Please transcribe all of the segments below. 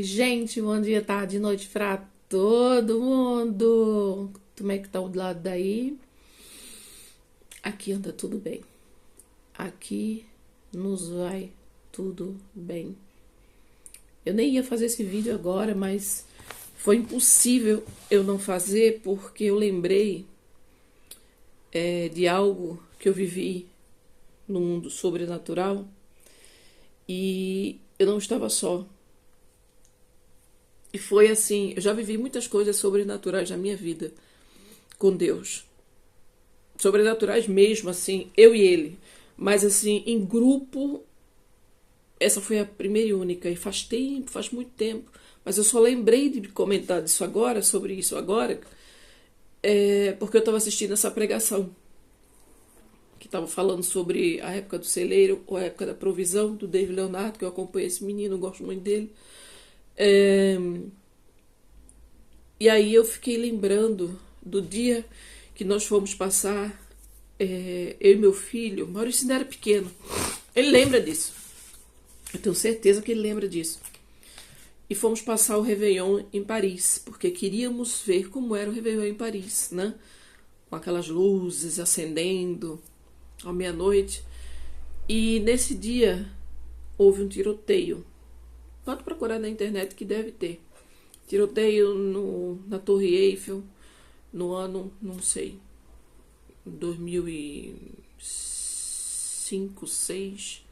Gente, bom dia, tarde, noite pra todo mundo. Como é que tá o lado daí? Aqui anda tudo bem. Aqui nos vai tudo bem. Eu nem ia fazer esse vídeo agora, mas foi impossível eu não fazer porque eu lembrei de algo que eu vivi no mundo sobrenatural e eu não estava só. E foi assim, eu já vivi muitas coisas sobrenaturais na minha vida com Deus. Sobrenaturais mesmo, assim, eu e ele. Mas assim, em grupo, essa foi a primeira e única. E faz tempo, faz muito tempo. Mas eu só lembrei de comentar disso agora, sobre isso agora, porque eu estava assistindo essa pregação. Que estava falando sobre a época do celeiro, ou a época da provisão, do David Leonardo, que eu acompanho esse menino, gosto muito dele. E aí eu fiquei lembrando do dia que nós fomos passar, eu e meu filho. Maurício ainda era pequeno, ele lembra disso, eu tenho certeza que ele lembra disso. E fomos passar o Réveillon em Paris, porque queríamos ver como era o Réveillon em Paris, né? Com aquelas luzes acendendo à meia-noite. E nesse dia houve um tiroteio. Pode procurar na internet que deve ter. Tiroteio na Torre Eiffel, no ano, não sei, 2005, 6,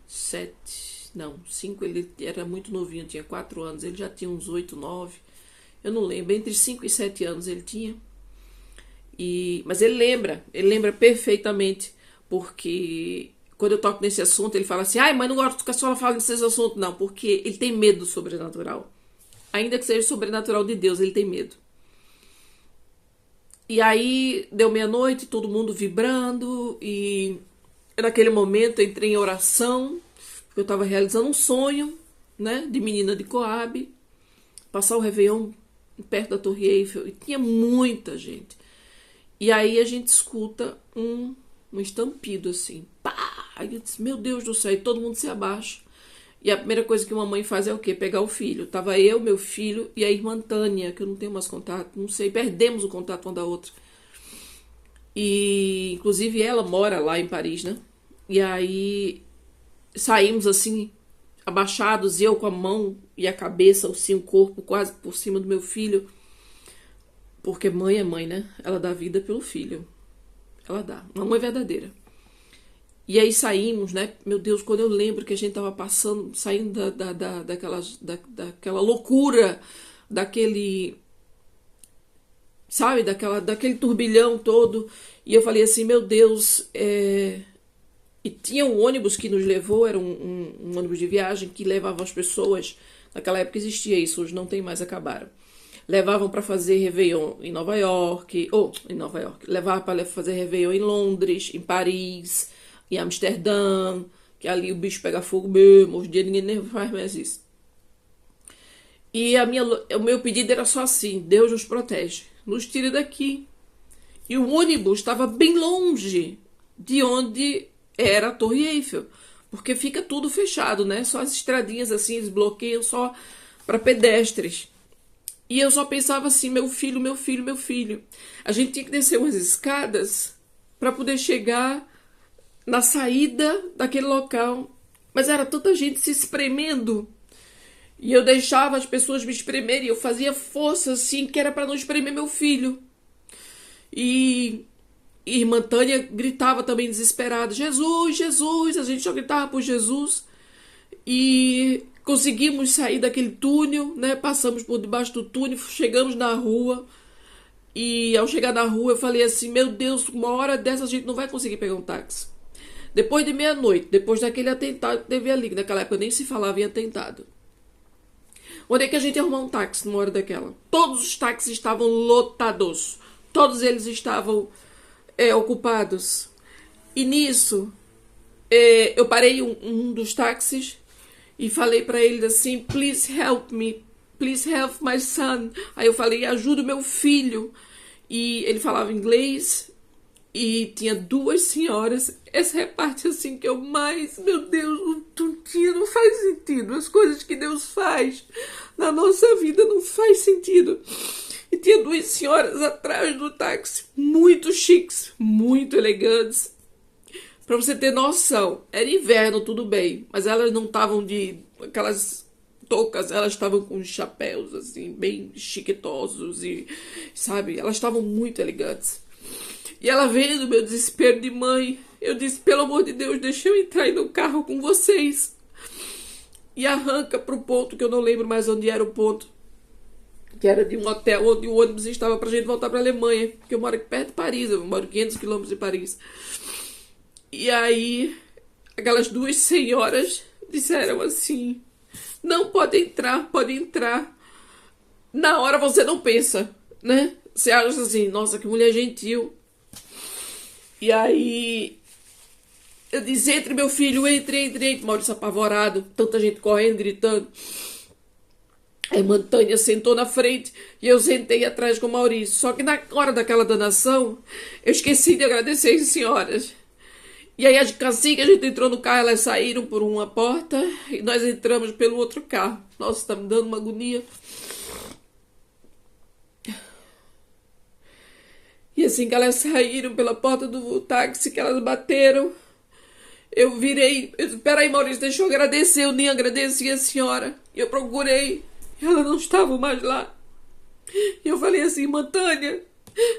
7, não, 5 ele era muito novinho, tinha 4 anos, ele já tinha uns 8, 9, eu não lembro, entre 5 e 7 anos ele tinha. Mas ele lembra perfeitamente, porque quando eu toco nesse assunto, ele fala assim, ai, mas não gosto que a senhora fale desses assuntos, não, porque ele tem medo do sobrenatural. Ainda que seja sobrenatural de Deus, ele tem medo. E aí, deu meia-noite, todo mundo vibrando, e naquele momento eu entrei em oração, porque eu estava realizando um sonho, né, de menina de Coab, passar o Réveillon perto da Torre Eiffel, e tinha muita gente. E aí a gente escuta um estampido assim, pá! Aí eu disse, meu Deus do céu, e todo mundo se abaixa. E a primeira coisa que uma mãe faz é o quê? Pegar o filho. Tava eu, meu filho e a irmã Tânia, que eu não tenho mais contato, não sei, perdemos o contato uma da outra. E, inclusive, ela mora lá em Paris, né? E aí, saímos assim, abaixados, eu com a mão e a cabeça, assim, o corpo quase por cima do meu filho. Porque mãe é mãe, né? Ela dá vida pelo filho. Ela dá. Uma mãe verdadeira. E aí saímos, né? Meu Deus, quando eu lembro que a gente tava passando, saindo daquela loucura, daquele, sabe, daquele turbilhão todo. E eu falei assim, meu Deus, E tinha um ônibus que nos levou, era um ônibus de viagem que levava as pessoas, naquela época existia isso, hoje não tem mais, acabaram. Levavam para fazer Réveillon em Nova York, levavam para fazer Réveillon em Londres, em Paris, em Amsterdã, que ali o bicho pega fogo mesmo, hoje em dia ninguém nem faz mais isso. E o meu pedido era só assim, Deus nos protege, nos tire daqui. E o ônibus estava bem longe de onde era a Torre Eiffel, porque fica tudo fechado, né? Só as estradinhas assim, eles bloqueiam só para pedestres. E eu só pensava assim, meu filho, meu filho, meu filho. A gente tinha que descer umas escadas para poder chegar na saída daquele local. Mas era tanta gente se espremendo. E eu deixava as pessoas me espremerem. Eu fazia força assim, que era para não espremer meu filho. E irmã Tânia gritava também desesperada, Jesus, Jesus. A gente só gritava por Jesus. E conseguimos sair daquele túnel, né? Passamos por debaixo do túnel, chegamos na rua. E ao chegar na rua eu falei assim, meu Deus, uma hora dessa a gente não vai conseguir pegar um táxi. Depois de meia-noite, depois daquele atentado que teve ali, naquela época nem se falava em atentado. Onde é que a gente ia arrumar um táxi numa hora daquela? Todos os táxis estavam lotados. Todos eles estavam ocupados. E nisso, eu parei um dos táxis e falei para ele assim, please help me, please help my son. Aí eu falei, ajuda o meu filho. E ele falava inglês E tinha duas senhoras. Essa é a parte assim que eu mais... Meu Deus, não faz sentido. As coisas que Deus faz na nossa vida não faz sentido. E tinha duas senhoras atrás do táxi, muito chiques, muito elegantes. Pra você ter noção, era inverno, tudo bem, mas elas não estavam de aquelas toucas, elas estavam com chapéus, assim, bem chiquetosos e, sabe, elas estavam muito elegantes. E ela vendo meu desespero de mãe, eu disse, pelo amor de Deus, deixa eu entrar aí no carro com vocês. E arranca pro ponto, que eu não lembro mais onde era o ponto, que era de um hotel onde o ônibus estava pra gente voltar pra Alemanha, porque eu moro aqui perto de Paris, eu moro 500 quilômetros de Paris. E aí, aquelas duas senhoras disseram assim, não, pode entrar, pode entrar. Na hora você não pensa, né? Você acha assim, nossa, que mulher gentil. E aí, eu disse, entre meu filho, entre. Maurício apavorado, tanta gente correndo, gritando. A irmã Tânia sentou na frente e eu sentei atrás com o Maurício. Só que na hora daquela danação, eu esqueci de agradecer as senhoras. E aí, assim que a gente entrou no carro, elas saíram por uma porta e nós entramos pelo outro carro. Nossa, tá me dando uma agonia. E assim que elas saíram pela porta do táxi, que elas bateram, eu virei. Peraí, Maurício, deixa eu agradecer. Eu nem agradeci a senhora. Eu procurei. Ela não estava mais lá. E eu falei assim, irmã Tânia,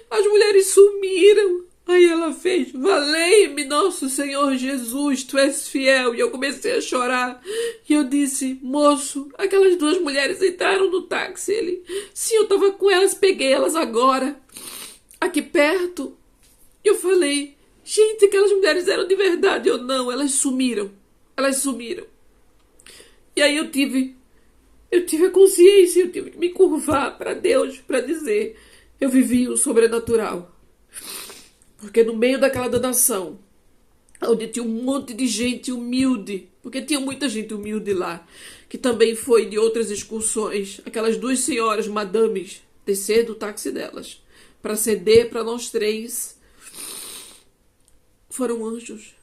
as mulheres sumiram. Aí ela fez, valei-me, nosso Senhor Jesus, tu és fiel. E eu comecei a chorar. E eu disse, moço, aquelas duas mulheres entraram no táxi. Ele, sim, eu tava com elas, peguei elas agora, aqui perto. E eu falei, gente, aquelas mulheres eram de verdade ou não? Elas sumiram. Elas sumiram. E aí eu tive a consciência, eu tive que me curvar para Deus, para dizer, eu vivi o sobrenatural. Porque no meio daquela danação, onde tinha um monte de gente humilde, porque tinha muita gente humilde lá, que também foi de outras excursões, aquelas duas senhoras, madames, descer do táxi delas, para ceder para nós três, foram anjos.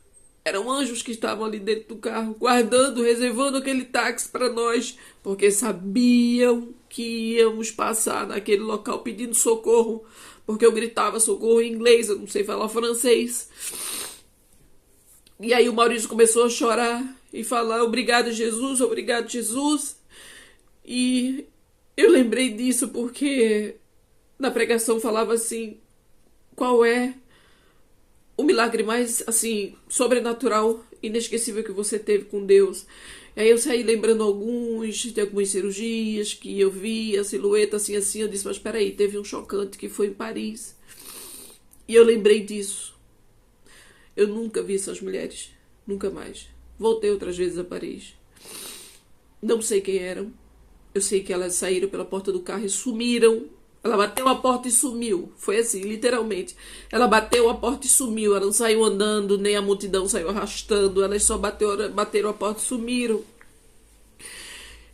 Eram anjos que estavam ali dentro do carro, guardando, reservando aquele táxi para nós, porque sabiam que íamos passar naquele local pedindo socorro, porque eu gritava socorro em inglês, eu não sei falar francês. E aí o Maurício começou a chorar e falar, obrigado, Jesus, obrigado, Jesus. E eu lembrei disso porque na pregação falava assim, qual é o milagre mais, assim, sobrenatural, inesquecível que você teve com Deus? E aí eu saí lembrando de algumas cirurgias que eu vi, a silhueta assim, eu disse, mas peraí, teve um chocante que foi em Paris. E eu lembrei disso. Eu nunca vi essas mulheres, nunca mais. Voltei outras vezes a Paris. Não sei quem eram. Eu sei que elas saíram pela porta do carro e sumiram. Ela bateu a porta e sumiu. Foi assim, literalmente. Ela bateu a porta e sumiu. Ela não saiu andando, nem a multidão saiu arrastando. Elas só bateram a porta e sumiram.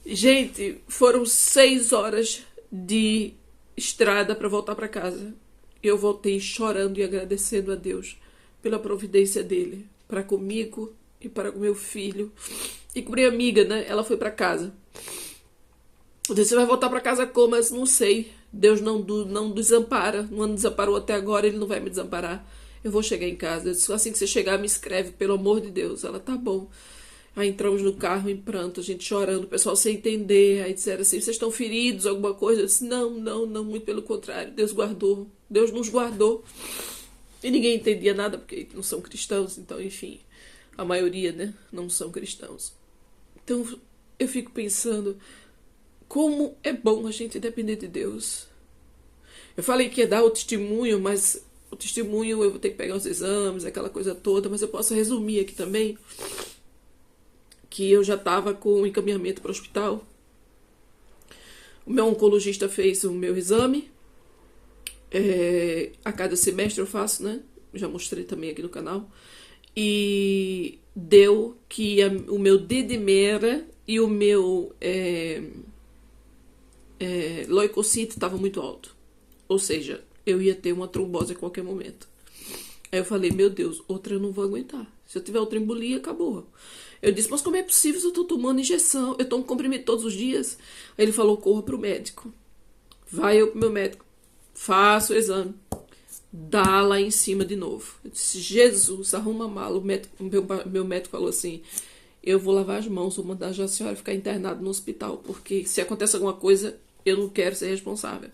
Gente, foram 6 horas de estrada para voltar para casa. Eu voltei chorando e agradecendo a Deus pela providência dele. Para comigo e para com meu filho. E com minha amiga, né? Ela foi para casa. Eu disse, você vai voltar para casa como? Mas não sei. Deus não desampara, não desamparou até agora, ele não vai me desamparar. Eu vou chegar em casa. Eu disse, assim que você chegar, me escreve, pelo amor de Deus. Ela, tá bom. Aí entramos no carro em pranto, a gente chorando, o pessoal sem entender. Aí disseram assim, vocês estão feridos, alguma coisa? Eu disse, não, muito pelo contrário. Deus guardou, Deus nos guardou. E ninguém entendia nada, porque não são cristãos, então, enfim, a maioria, né, não são cristãos. Então, eu fico pensando, como é bom a gente depender de Deus. Eu falei que ia dar o testemunho, mas o testemunho eu vou ter que pegar os exames, aquela coisa toda, mas eu posso resumir aqui também que eu já estava com encaminhamento para o hospital. O meu oncologista fez o meu exame. A cada semestre eu faço, né? Já mostrei também aqui no canal. E deu que o meu D-dimera e o meu leucocito estava muito alto. Ou seja, eu ia ter uma trombose a qualquer momento. Aí eu falei, meu Deus, outra eu não vou aguentar. Se eu tiver outra embolia, acabou. Eu disse, mas como é possível se eu tô tomando injeção? Eu tomo comprimido todos os dias. Aí ele falou, corra pro médico. Vai eu pro meu médico. Faço o exame. Dá lá em cima de novo. Eu disse, Jesus, arruma a mala. Meu médico falou assim, eu vou lavar as mãos, vou mandar já a senhora ficar internada no hospital, porque se acontece alguma coisa, eu não quero ser responsável.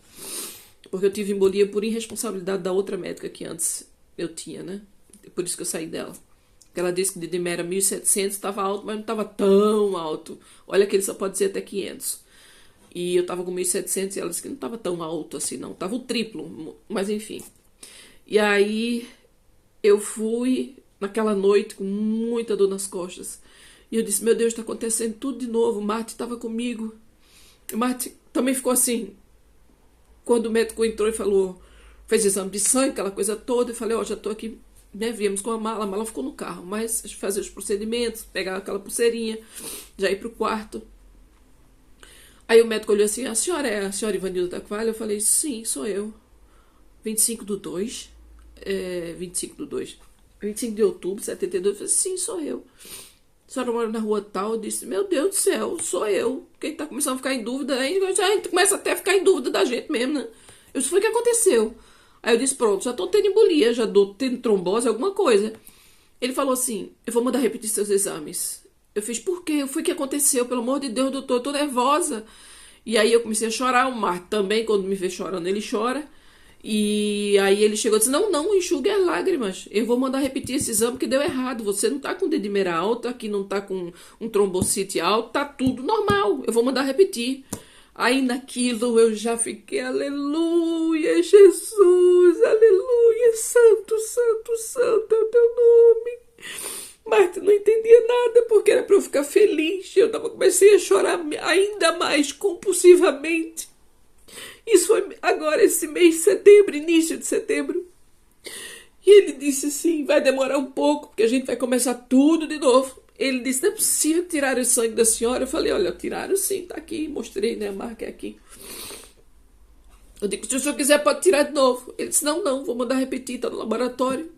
Porque eu tive embolia por irresponsabilidade da outra médica que antes eu tinha, né? Por isso que eu saí dela. Ela disse que o dedema era 1.700, estava alto, mas não estava tão alto. Olha que ele só pode ser até 500. E eu estava com 1.700 e ela disse que não estava tão alto assim, não. Estava o triplo, mas enfim. E aí eu fui naquela noite com muita dor nas costas. E eu disse, meu Deus, está acontecendo tudo de novo. O Marte estava comigo. O Marte também ficou assim. Quando o médico entrou e falou, fez exame de sangue, aquela coisa toda, eu falei, ó, já estou aqui, né, viemos com a mala ficou no carro, mas fazer os procedimentos, pegar aquela pulseirinha, já ir pro quarto. Aí o médico olhou assim, a senhora é a senhora Ivanilda Taquaral? Eu falei, sim, sou eu. 25/2, 25/2, 25 de outubro de 72, eu falei, sim, sou eu. A senhora mora na rua tal? Eu disse, meu Deus do céu, sou eu. Quem tá começando a ficar em dúvida, a gente começa até a ficar em dúvida da gente mesmo, né? Isso foi o que aconteceu. Aí eu disse, pronto, já tô tendo embolia, já tô tendo trombose, alguma coisa. Ele falou assim, eu vou mandar repetir seus exames. Eu fiz, por quê? Foi o que aconteceu? Pelo amor de Deus, doutor, eu tô nervosa. E aí eu comecei a chorar, o Marco também, quando me vê chorando, ele chora. E aí ele chegou e disse, não enxugue as lágrimas. Eu vou mandar repetir esse exame que deu errado. Você não tá com dedimeira alta, aqui não tá com um trombocite alto, tá tudo normal. Eu vou mandar repetir. Aí naquilo eu já fiquei, aleluia, Jesus, aleluia, santo, santo, santo é o teu nome. Marta não entendia nada, porque era para eu ficar feliz. Eu comecei a chorar ainda mais compulsivamente. Isso foi agora, esse mês de setembro, início de setembro. E ele disse assim, vai demorar um pouco, porque a gente vai começar tudo de novo. Ele disse, não é possível tirar o sangue da senhora. Eu falei, olha, tiraram sim, tá aqui, mostrei, né, a marca é aqui. Eu digo, se o senhor quiser pode tirar de novo. Ele disse, não, vou mandar repetir, tá no laboratório.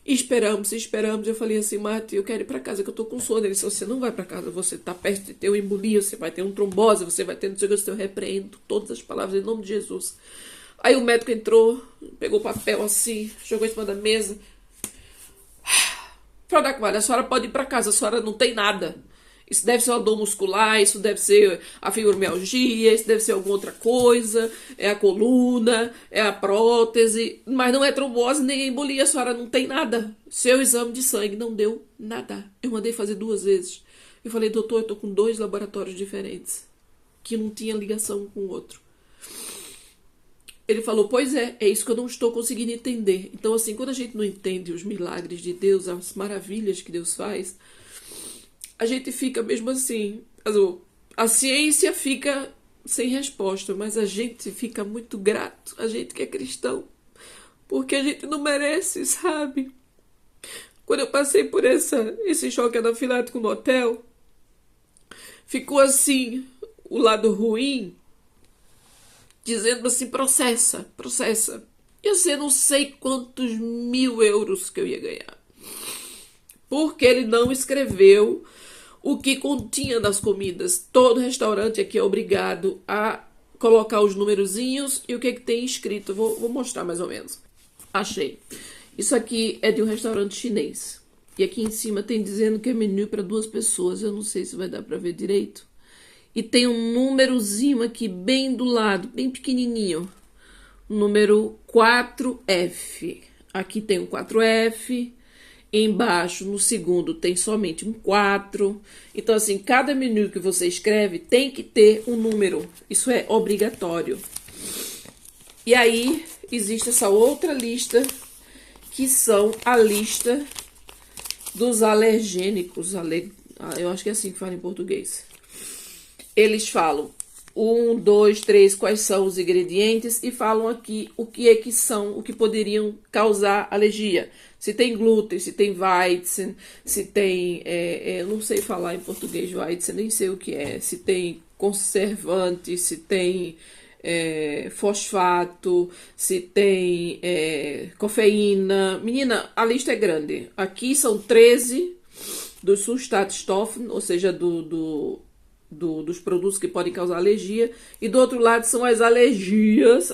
E esperamos. Eu falei assim, Marta, eu quero ir pra casa, que eu tô com sono. Ele disse, você não vai pra casa, você tá perto de ter um embolia, você vai ter um trombose, você vai ter não sei o que, eu repreendo todas as palavras em nome de Jesus. Aí o médico entrou, pegou o papel assim, jogou em cima da mesa. Frauda Taquaral, a senhora pode ir pra casa, a senhora não tem nada. Isso deve ser uma dor muscular, isso deve ser a fibromialgia, isso deve ser alguma outra coisa, é a coluna, é a prótese, mas não é trombose nem embolia, a senhora não tem nada. Seu exame de sangue não deu nada. Eu mandei fazer 2 vezes. Eu falei, doutor, eu tô com 2 laboratórios diferentes, que não tinha ligação um com o outro. Ele falou, pois é isso que eu não estou conseguindo entender. Então, assim, quando a gente não entende os milagres de Deus, as maravilhas que Deus faz, a gente fica mesmo assim, a ciência fica sem resposta, mas a gente fica muito grato, a gente que é cristão, porque a gente não merece, sabe? Quando eu passei por esse choque anafilático no hotel, ficou assim, o lado ruim, dizendo assim, processa. Eu sei, não sei quantos 1.000 euros que eu ia ganhar. Porque ele não escreveu o que continha nas comidas. Todo restaurante aqui é obrigado a colocar os numerozinhos e o que tem escrito. Vou mostrar mais ou menos. Achei. Isso aqui é de um restaurante chinês. E aqui em cima tem dizendo que é menu para 2 pessoas. Eu não sei se vai dar para ver direito. E tem um númerozinho aqui bem do lado, bem pequenininho. Número 4F. Aqui tem um 4F. Embaixo, no segundo, tem somente um 4. Então, assim, cada menu que você escreve tem que ter um número. Isso é obrigatório. E aí, existe essa outra lista, que são a lista dos alergênicos. Eu acho que é assim que fala em português. Eles falam 1, 2, 3, quais são os ingredientes e falam aqui o que é que são, o que poderiam causar alergia. Se tem glúten, se tem Weizen, se tem, eu não sei falar em português Weizen, nem sei o que é, se tem conservante, se tem fosfato, se tem cafeína. Menina, a lista é grande. Aqui são 13 do Sulfatstoffen, ou seja, dos produtos que podem causar alergia. E do outro lado são as alergias,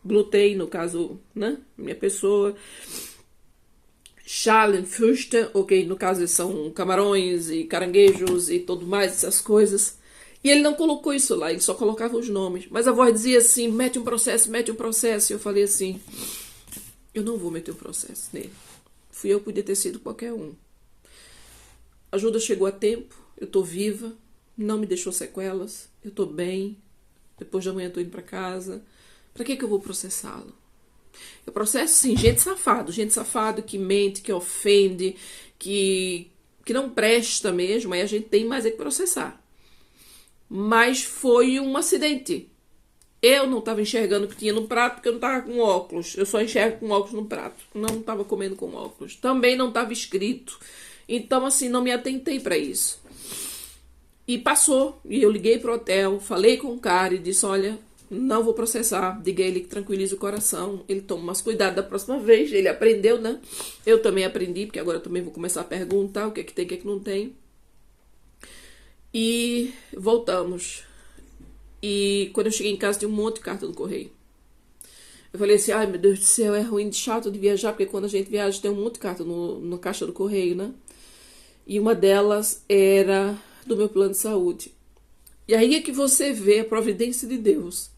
glúten, no caso, né, minha pessoa. Schalenfrüchte, ok, no caso são camarões e caranguejos e tudo mais, essas coisas. E ele não colocou isso lá, ele só colocava os nomes. Mas a voz dizia assim, mete um processo, mete um processo. E eu falei assim, eu não vou meter um processo nele. Fui eu, podia ter sido qualquer um. A ajuda chegou a tempo, eu tô viva, não me deixou sequelas, eu tô bem. Depois da manhã eu tô indo pra casa. Pra que eu vou processá-lo? Eu processo, sim, gente safado que mente, que ofende, que não presta mesmo, aí a gente tem mais é que processar. Mas foi um acidente. Eu não estava enxergando o que tinha no prato porque eu não estava com óculos. Eu só enxergo com óculos no prato. Não estava comendo com óculos. Também não estava escrito. Então, assim, não me atentei para isso. E passou. E eu liguei pro hotel, falei com o cara e disse, olha, não vou processar. Diga a ele que tranquilize o coração. Ele toma mais cuidado da próxima vez. Ele aprendeu, né? Eu também aprendi, porque agora eu também vou começar a perguntar o que é que tem, o que é que não tem. E voltamos. E quando eu cheguei em casa, tinha um monte de carta no correio. Eu falei assim, ai meu Deus do céu, é ruim, chato de viajar, porque quando a gente viaja tem um monte de carta na caixa do correio, né? E uma delas era do meu plano de saúde. E aí é que você vê a providência de Deus.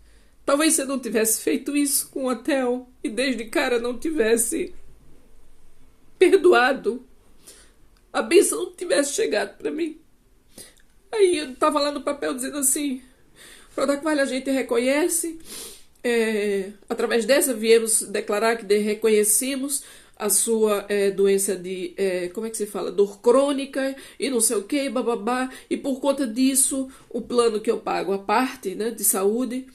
Talvez você não tivesse feito isso com o hotel e desde cara não tivesse perdoado. A bênção não tivesse chegado para mim. Aí eu tava lá no papel dizendo assim, Prodac Vale a gente reconhece, através dessa viemos declarar que reconhecemos a sua doença de, como é que se fala, dor crônica e não sei o que, bababá, e por conta disso, o plano que eu pago a parte, né, de saúde,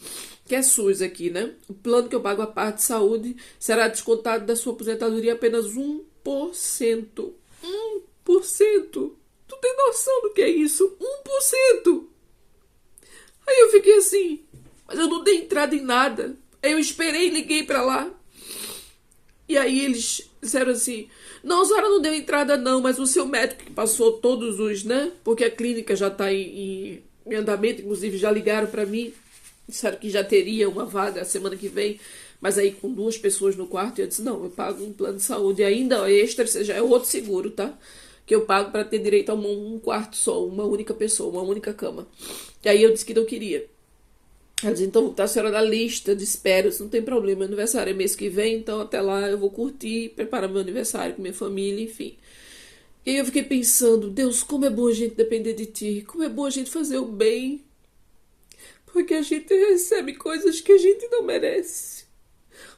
que é SUS aqui, né, o plano que eu pago a parte de saúde será descontado da sua aposentadoria apenas 1%. 1%. Tu tem noção do que é isso? 1%. Aí eu fiquei assim, mas eu não dei entrada em nada. Aí eu esperei e liguei pra lá. E aí eles disseram assim, não, a senhora não deu entrada não, mas o seu médico que passou todos os, né? Porque a clínica já tá em andamento, inclusive já ligaram pra mim. Disseram que já teria uma vaga semana que vem. Mas aí com 2 pessoas no quarto, eu disse, não, eu pago um plano de saúde. E ainda extra, seja, é outro seguro, tá? Que eu pago para ter direito a um quarto só, uma única pessoa, uma única cama. E aí eu disse que não queria. Ela disse, então tá a senhora na lista de espera, isso não tem problema, meu aniversário é mês que vem, então até lá eu vou curtir, preparar meu aniversário com minha família, enfim. E aí eu fiquei pensando, Deus, como é bom a gente depender de ti, como é bom a gente fazer o bem, porque a gente recebe coisas que a gente não merece.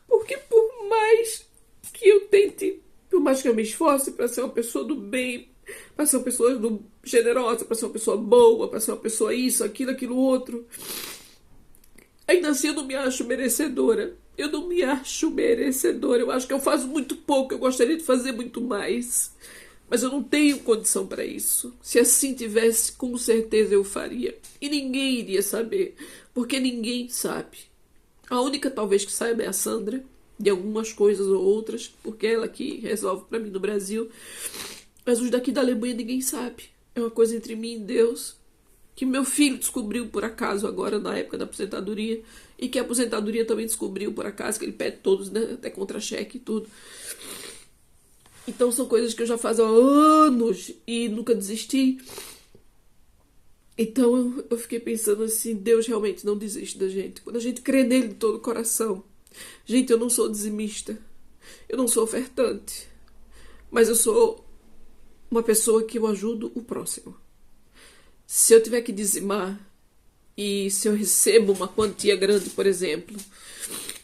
Porque por mais que eu tente, por mais que eu me esforce para ser uma pessoa do bem, para ser uma pessoa generosa, para ser uma pessoa boa, para ser uma pessoa isso, aquilo, outro, ainda assim eu não me acho merecedora. Eu não me acho merecedora. Eu acho que eu faço muito pouco, eu gostaria de fazer muito mais. Mas eu não tenho condição para isso. Se assim tivesse, com certeza eu faria. E ninguém iria saber, porque ninguém sabe. A única talvez que saiba é a Sandra, de algumas coisas ou outras, porque ela que resolve para mim no Brasil. Mas os daqui da Alemanha ninguém sabe. É uma coisa entre mim e Deus, que meu filho descobriu por acaso agora, na época da aposentadoria, e que a aposentadoria também descobriu por acaso, que ele pede todos, né, até contra-cheque e tudo. Então são coisas que eu já faço há anos e nunca desisti. Então eu fiquei pensando assim, Deus realmente não desiste da gente. Quando a gente crê nele de todo o coração. Gente, eu não sou dizimista. Eu não sou ofertante. Mas eu sou uma pessoa que eu ajudo o próximo. Se eu tiver que dizimar, e se eu recebo uma quantia grande, por exemplo,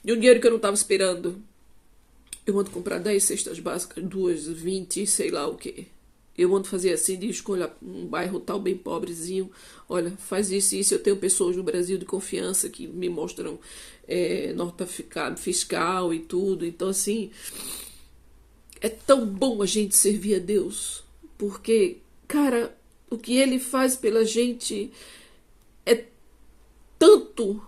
de um dinheiro que eu não estava esperando, eu mando comprar 10 cestas básicas, 2, 20, sei lá o quê. Eu mando fazer assim, de escolha um bairro tal bem pobrezinho. Olha, faz isso e isso. Eu tenho pessoas no Brasil de confiança que me mostram nota fiscal e tudo. Então, assim, é tão bom a gente servir a Deus. Porque, cara, o que Ele faz pela gente é tanto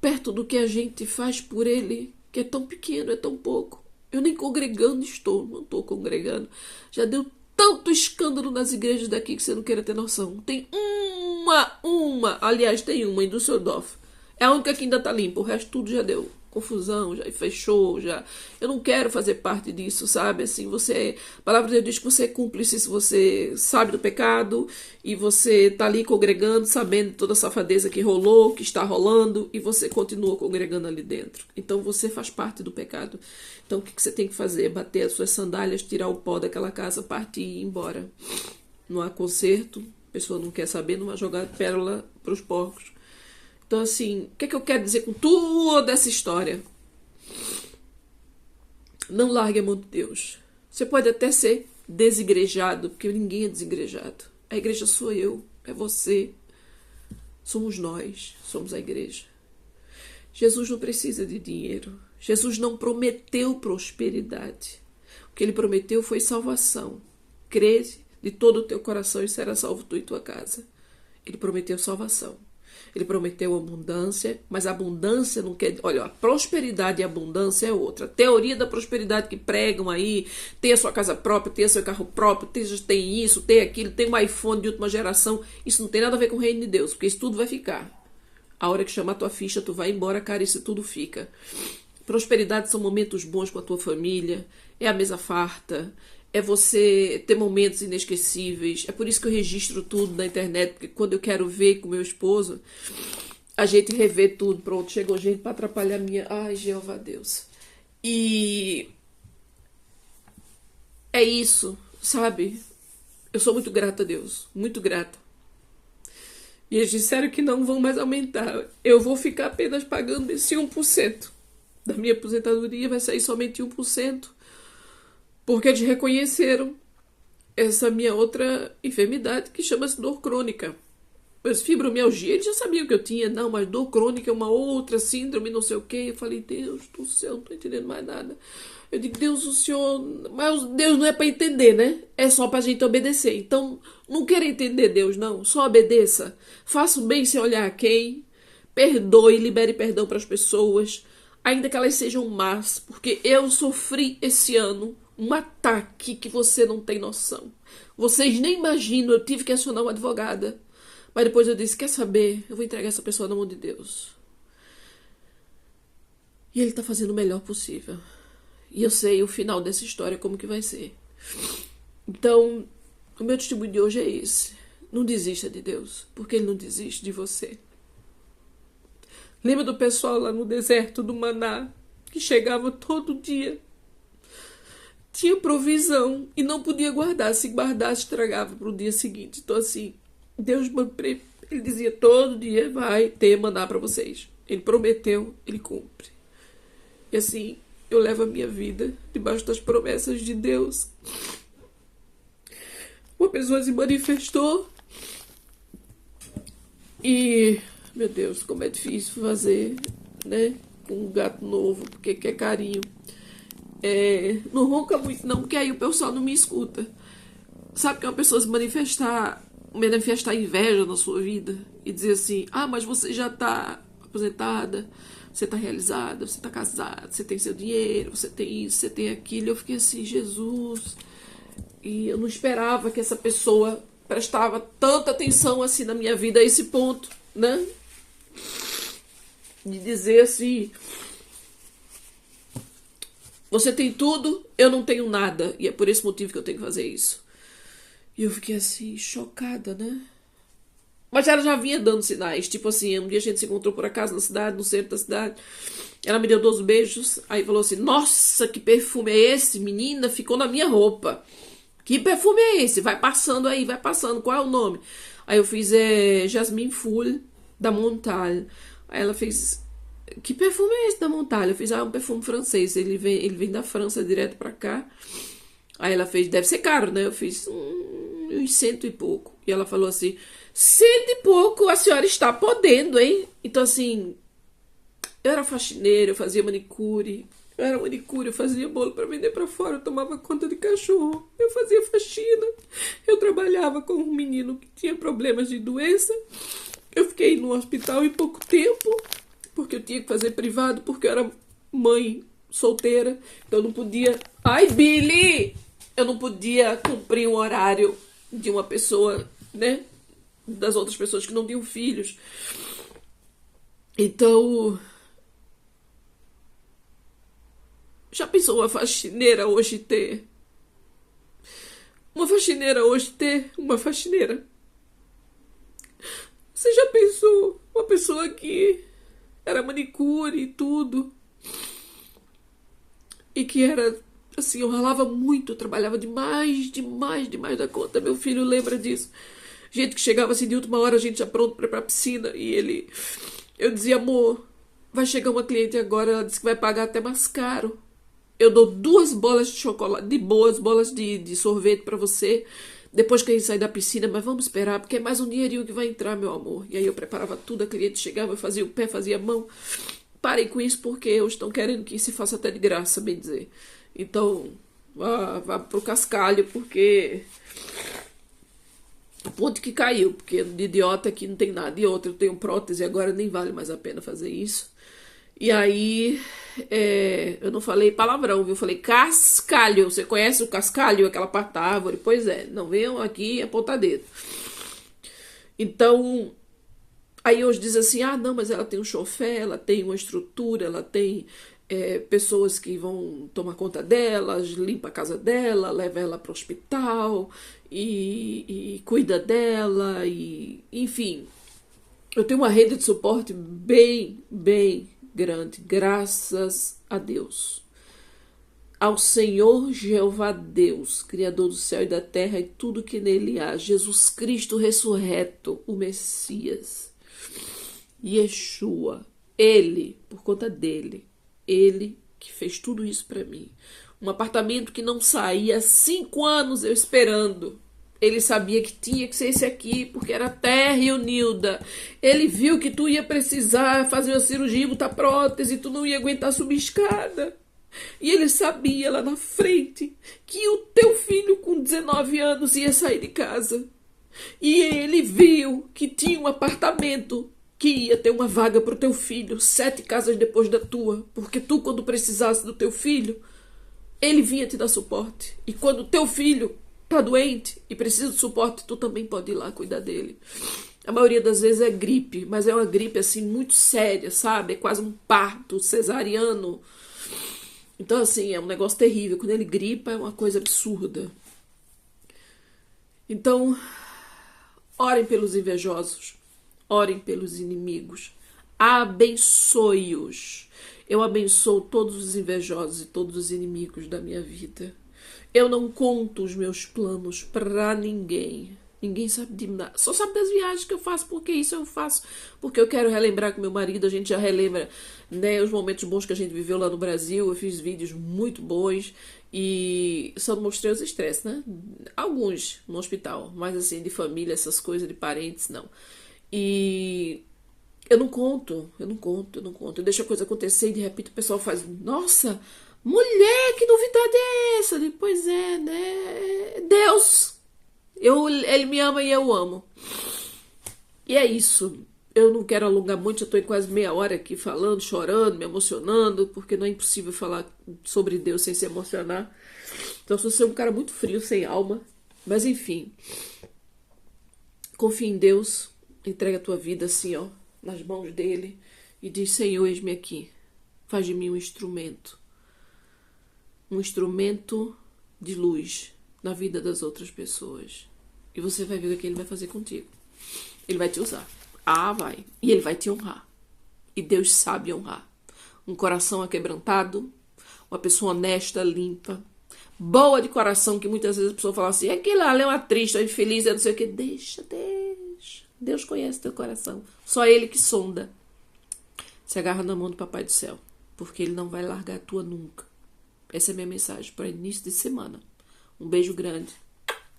perto do que a gente faz por ele, que é tão pequeno, é tão pouco. Eu nem congregando estou, não estou congregando. Já deu tanto escândalo nas igrejas daqui que você não queira ter noção. Tem aliás, tem uma em Düsseldorf. É a única que ainda tá limpa, o resto tudo já deu confusão, já fechou, já. Eu não quero fazer parte disso, sabe? Assim, a palavra de Deus diz que você é cúmplice se você sabe do pecado e você tá ali congregando, sabendo de toda a safadeza que rolou, que está rolando, e você continua congregando ali dentro. Então você faz parte do pecado. Então o que você tem que fazer? Bater as suas sandálias, tirar o pó daquela casa, partir e ir embora. Não há conserto, a pessoa não quer saber, não vai jogar pérola para os porcos. Então, assim, o que é que eu quero dizer com toda essa história? Não largue a mão de Deus. Você pode até ser desigrejado, porque ninguém é desigrejado. A igreja sou eu, é você. Somos nós, somos a igreja. Jesus não precisa de dinheiro. Jesus não prometeu prosperidade. O que ele prometeu foi salvação. Crê de todo o teu coração e será salvo tu e tua casa. Ele prometeu salvação. Ele prometeu abundância, mas a abundância não quer... Olha, a prosperidade e a abundância é outra. A teoria da prosperidade que pregam aí, tem a sua casa própria, tem o seu carro próprio, tem isso, tem aquilo, tem um iPhone de última geração. Isso não tem nada a ver com o reino de Deus, porque isso tudo vai ficar. A hora que chamar tua ficha, tu vai embora, cara, isso tudo fica. Prosperidade são momentos bons com a tua família, é a mesa farta, é você ter momentos inesquecíveis. É por isso que eu registro tudo na internet, porque quando eu quero ver com meu esposo, a gente revê tudo. Pronto, chegou gente para atrapalhar a minha... Ai, Jeová Deus. E é isso, sabe? Eu sou muito grata a Deus, muito grata. E eles disseram que não vão mais aumentar. Eu vou ficar apenas pagando esse 1%. Da minha aposentadoria vai sair somente 1%. Porque eles reconheceram essa minha outra enfermidade que chama-se dor crônica. Mas fibromialgia, eles já sabiam que eu tinha. Não, mas dor crônica é uma outra síndrome, não sei o quê. Eu falei, Deus do céu, não tô entendendo mais nada. Eu digo, Deus, o Senhor... Mas Deus não é para entender, né? É só pra gente obedecer. Então, não queira entender Deus, não. Só obedeça. Faça o bem sem olhar a quem. Perdoe, libere perdão para as pessoas. Ainda que elas sejam más. Porque eu sofri esse ano um ataque que você não tem noção. Vocês nem imaginam, eu tive que acionar uma advogada. Mas depois eu disse, quer saber? Eu vou entregar essa pessoa na mão de Deus. E ele tá fazendo o melhor possível. E eu sei o final dessa história, como que vai ser. Então, o meu testemunho de hoje é esse. Não desista de Deus, porque ele não desiste de você. Lembra do pessoal lá no deserto do Maná, que chegava todo dia? Tinha provisão e não podia guardar. Se guardasse, estragava para o dia seguinte. Então, assim, Deus, ele dizia todo dia vai ter maná para vocês. Ele prometeu, ele cumpre. E assim, eu levo a minha vida debaixo das promessas de Deus. Uma pessoa se manifestou e, meu Deus, como é difícil fazer, né? Com um gato novo, porque quer carinho. Não ronca muito não, porque aí o pessoal não me escuta. Sabe que uma pessoa se manifestar inveja na sua vida e dizer assim, mas você já tá aposentada, você tá realizada, você tá casada, você tem seu dinheiro, você tem isso, você tem aquilo. Eu fiquei assim, Jesus. E eu não esperava que essa pessoa prestava tanta atenção assim na minha vida a esse ponto, né? De dizer assim, você tem tudo, eu não tenho nada. E é por esse motivo que eu tenho que fazer isso. E eu fiquei assim, chocada, né? Mas ela já vinha dando sinais. Tipo assim, um dia a gente se encontrou por acaso na cidade, no centro da cidade. Ela me deu 12 beijos. Aí falou assim, nossa, que perfume é esse? Menina, ficou na minha roupa. Que perfume é esse? Vai passando aí, vai passando. Qual é o nome? Aí eu fiz Jasmine Full, da Montal. Aí ela fez... Que perfume é esse da Montalha? Eu fiz, um perfume francês. Ele vem da França direto pra cá. Aí ela fez, deve ser caro, né? Eu fiz uns 100 e pouco. E ela falou assim, 100 e pouco, a senhora está podendo, hein? Então assim, eu era faxineira, eu fazia manicure. Eu fazia bolo pra vender pra fora, eu tomava conta de cachorro. Eu fazia faxina. Eu trabalhava com um menino que tinha problemas de doença. Eu fiquei no hospital em pouco tempo. porque eu tinha que fazer privado, porque eu era mãe solteira, então eu não podia... Ai, Billy! Eu não podia cumprir o horário de uma pessoa, né? Das outras pessoas que não tinham filhos. Então... Já pensou uma faxineira hoje ter... Uma faxineira hoje ter uma faxineira? Você já pensou uma pessoa que era manicure e tudo, e que era assim, eu ralava muito, eu trabalhava demais da conta. Meu filho lembra disso. Gente que chegava assim de última hora, a gente já pronto para ir pra piscina, e eu dizia: amor, vai chegar uma cliente agora, ela disse que vai pagar até mais caro. Eu dou 2 bolas de chocolate, de boas bolas de sorvete para você, depois que a gente sair da piscina, mas vamos esperar, porque é mais um dinheirinho que vai entrar, meu amor. E aí eu preparava tudo, a cliente chegava, eu fazia o pé, fazia a mão. Parem com isso, porque eles estão querendo que se faça até de graça, bem dizer. Então, vá pro cascalho, porque... O ponto que caiu, porque de idiota aqui não tem nada. E outra, eu tenho prótese, agora nem vale mais a pena fazer isso. E aí, eu não falei palavrão, viu? Eu falei cascalho. Você conhece o cascalho, aquela parte da árvore? Pois é, não venham aqui apontar dedo. Então, aí hoje diz assim: ah, não, mas ela tem um chofer, ela tem uma estrutura, ela tem pessoas que vão tomar conta dela, limpa a casa dela, leva ela para o hospital e cuida dela, e enfim. Eu tenho uma rede de suporte bem grande, graças a Deus. Ao Senhor Jeová Deus, Criador do céu e da terra e tudo que nele há, Jesus Cristo ressurreto, o Messias, Yeshua, Ele, por conta dele, Ele que fez tudo isso para mim. Um apartamento que não saía há 5 anos eu esperando. Ele sabia que tinha que ser esse aqui, porque era Terra e Nilda. Ele viu que tu ia precisar fazer uma cirurgia, botar prótese, e tu não ia aguentar subir escada. E ele sabia lá na frente que o teu filho com 19 anos ia sair de casa. E ele viu que tinha um apartamento que ia ter uma vaga para o teu filho, 7 casas depois da tua. Porque tu, quando precisasse do teu filho, ele vinha te dar suporte. E quando o teu filho tá doente e precisa de suporte, tu também pode ir lá cuidar dele. A maioria das vezes é gripe, mas é uma gripe assim muito séria, sabe? É quase um parto cesariano. Então assim, é um negócio terrível. Quando ele gripa é uma coisa absurda. Então, orem pelos invejosos, orem pelos inimigos, abençoe-os. Eu abençoo todos os invejosos e todos os inimigos da minha vida. Eu não conto os meus planos pra ninguém. Ninguém sabe de nada. Só sabe das viagens que eu faço, porque isso eu faço. Porque eu quero relembrar com meu marido, a gente já relembra, né, os momentos bons que a gente viveu lá no Brasil. Eu fiz vídeos muito bons e só mostrei os estresses, né? Alguns no hospital, mas assim, de família, essas coisas, de parentes, não. E eu não conto. Eu deixo a coisa acontecer e de repente o pessoal faz: nossa, mulher, que novidade é essa? Pois é, né? Deus. Ele me ama e eu amo. E é isso. Eu não quero alongar muito, já estou em quase meia hora aqui falando, chorando, me emocionando, porque não é impossível falar sobre Deus sem se emocionar. Então eu sou um cara muito frio, sem alma. Mas enfim. Confia em Deus. Entrega a tua vida assim, ó, nas mãos dele. E diz: Senhor, eis-me aqui. Faz de mim um instrumento. Um instrumento de luz na vida das outras pessoas. E você vai ver o que ele vai fazer contigo. Ele vai te usar. Ah, vai. E ele vai te honrar. E Deus sabe honrar. Um coração aquebrantado, uma pessoa honesta, limpa, boa de coração, que muitas vezes a pessoa fala assim: aquilo ali é uma triste, é infeliz, é não sei o que. Deixa. Deus conhece teu coração. Só ele que sonda. Se agarra na mão do Papai do Céu, porque ele não vai largar a tua nunca. Essa é a minha mensagem para início de semana. Um beijo grande.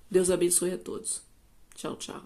Deus abençoe a todos. Tchau, tchau.